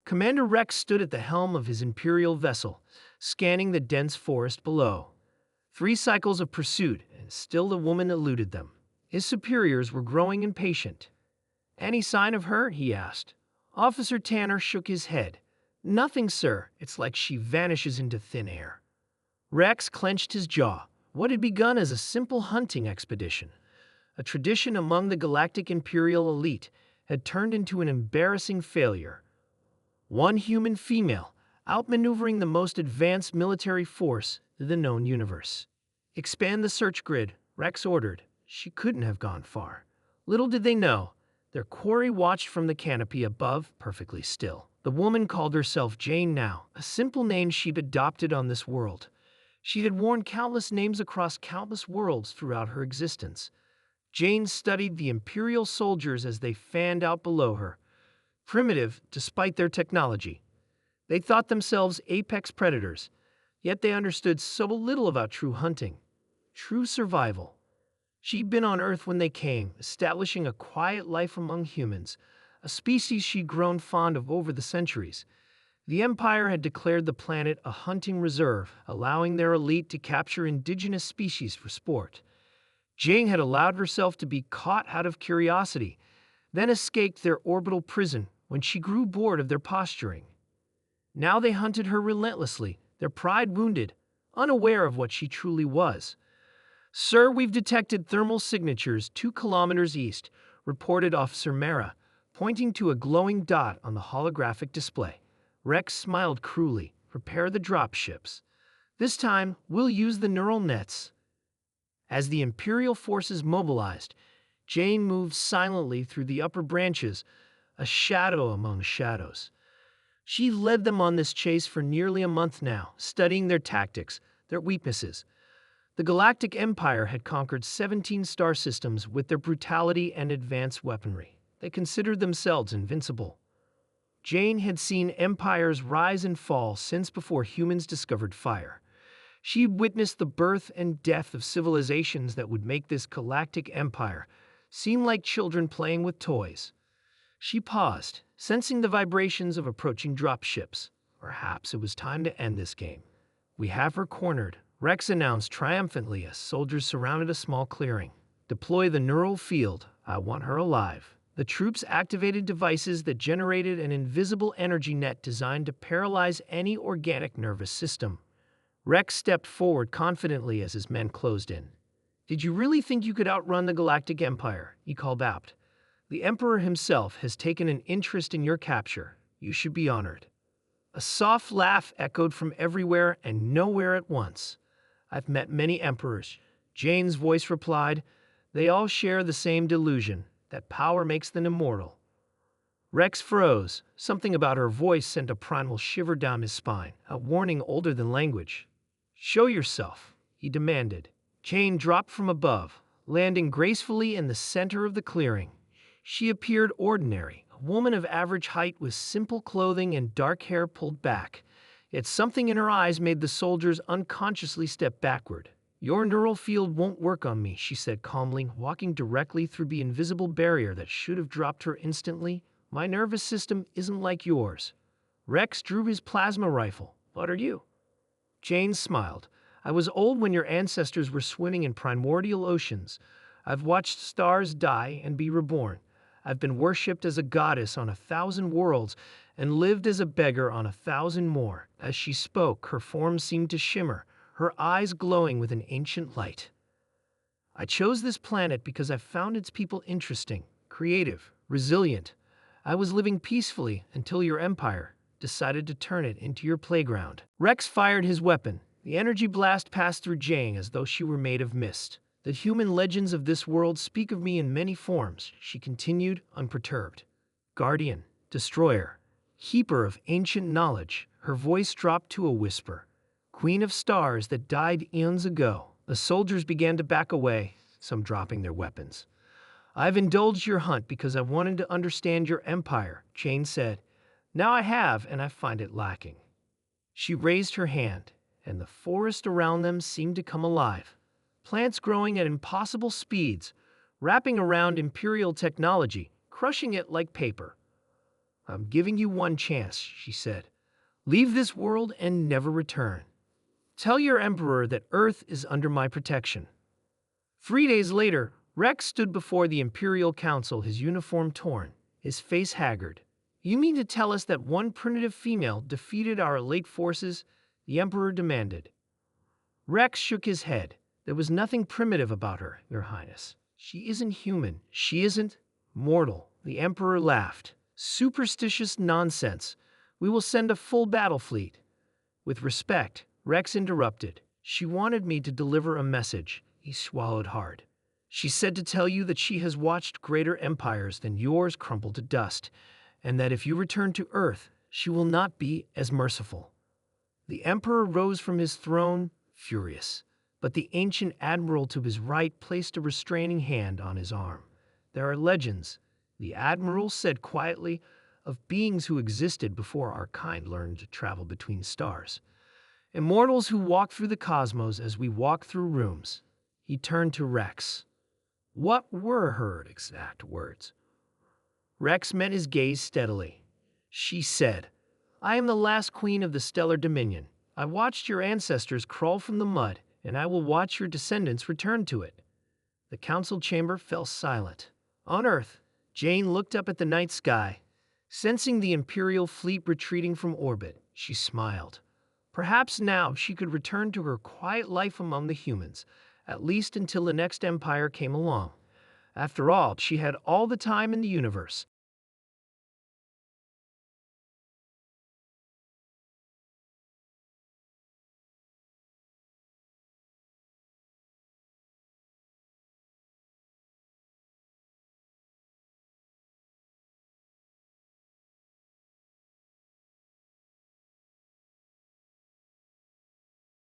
Commander Rex stood at the helm of his Imperial vessel, scanning the dense forest below. 3 cycles of pursuit, and still the woman eluded them. His superiors were growing impatient. "Any sign of her?" he asked. Officer Tanner shook his head. "Nothing, sir. It's like she vanishes into thin air." Rex clenched his jaw. What had begun as a simple hunting expedition, a tradition among the Galactic Imperial elite, had turned into an embarrassing failure. One human female, outmaneuvering the most advanced military force in the known universe. "Expand the search grid," Rex ordered. She couldn't have gone far. Little did they know, their quarry watched from the canopy above, perfectly still. The woman called herself Jane now, a simple name she'd adopted on this world. She had worn countless names across countless worlds throughout her existence. Jane studied the Imperial soldiers as they fanned out below her. Primitive, despite their technology. They thought themselves apex predators, yet they understood so little about true hunting, true survival. She'd been on Earth when they came, establishing a quiet life among humans, a species she'd grown fond of over the centuries. The Empire had declared the planet a hunting reserve, allowing their elite to capture indigenous species for sport. Jane had allowed herself to be caught out of curiosity, then escaped their orbital prison when she grew bored of their posturing. Now they hunted her relentlessly, their pride wounded, unaware of what she truly was. "Sir, we've detected thermal signatures 2 kilometers east," reported Officer Mara, pointing to a glowing dot on the holographic display. Rex smiled cruelly. "Prepare the dropships. This time, we'll use the neural nets." As the Imperial forces mobilized, Jane moved silently through the upper branches, a shadow among shadows. She led them on this chase for nearly a month now, studying their tactics, their weaknesses. The Galactic Empire had conquered 17 star systems with their brutality and advanced weaponry. They considered themselves invincible. Jane had seen empires rise and fall since before humans discovered fire. She witnessed the birth and death of civilizations that would make this galactic empire seem like children playing with toys. She paused, sensing the vibrations of approaching dropships. Perhaps it was time to end this game. "We have her cornered," Rex announced triumphantly as soldiers surrounded a small clearing. "Deploy the neural field. I want her alive." The troops activated devices that generated an invisible energy net designed to paralyze any organic nervous system. Rex stepped forward confidently as his men closed in. "Did you really think you could outrun the Galactic Empire?" he called out. "The Emperor himself has taken an interest in your capture. You should be honored." A soft laugh echoed from everywhere and nowhere at once. "I've met many emperors," Jane's voice replied. "They all share the same delusion, that power makes them immortal." Rex froze. Something about her voice sent a primal shiver down his spine, a warning older than language. "Show yourself," he demanded. Jane dropped from above, landing gracefully in the center of the clearing. She appeared ordinary, a woman of average height with simple clothing and dark hair pulled back. Yet something in her eyes made the soldiers unconsciously step backward. "Your neural field won't work on me," she said calmly, walking directly through the invisible barrier that should have dropped her instantly. "My nervous system isn't like yours." Rex drew his plasma rifle. "What are you?" Jane smiled. "I was old when your ancestors were swimming in primordial oceans. I've watched stars die and be reborn. I've been worshipped as a goddess on 1,000 worlds and lived as a beggar on 1,000 more." As she spoke, her form seemed to shimmer, her eyes glowing with an ancient light. "I chose this planet because I found its people interesting, creative, resilient. I was living peacefully until your empire decided to turn it into your playground." Rex fired his weapon. The energy blast passed through Jane as though she were made of mist. "The human legends of this world speak of me in many forms," she continued, unperturbed. "Guardian, destroyer, keeper of ancient knowledge." Her voice dropped to a whisper. "Queen of stars that died eons ago." The soldiers began to back away, some dropping their weapons. "I've indulged your hunt because I wanted to understand your empire," Jane said. "Now I have, and I find it lacking." She raised her hand, and the forest around them seemed to come alive. Plants growing at impossible speeds, wrapping around Imperial technology, crushing it like paper. I'm giving you one chance, she said. Leave this world and never return. Tell your emperor that Earth is under my protection. 3 days later, Rex stood before the Imperial Council, his uniform torn, his face haggard. You mean to tell us that one primitive female defeated our elite forces? The Emperor demanded. Rex shook his head. There was nothing primitive about her, Your Highness. She isn't human. She isn't mortal. The Emperor laughed. Superstitious nonsense. We will send a full battle fleet. With respect, Rex interrupted. She wanted me to deliver a message. He swallowed hard. She said to tell you that she has watched greater empires than yours crumble to dust, and that if you return to Earth, she will not be as merciful. The Emperor rose from his throne, furious, but the ancient admiral to his right placed a restraining hand on his arm. There are legends, the admiral said quietly, of beings who existed before our kind learned to travel between stars. Immortals who walk through the cosmos as we walk through rooms. He turned to Rex. What were her exact words? Rex met his gaze steadily. She said, I am the last queen of the stellar dominion. I watched your ancestors crawl from the mud, and I will watch your descendants return to it. The council chamber fell silent. On Earth, Jane looked up at the night sky. Sensing the Imperial fleet retreating from orbit, she smiled. Perhaps now she could return to her quiet life among the humans, at least until the next empire came along. After all, she had all the time in the universe.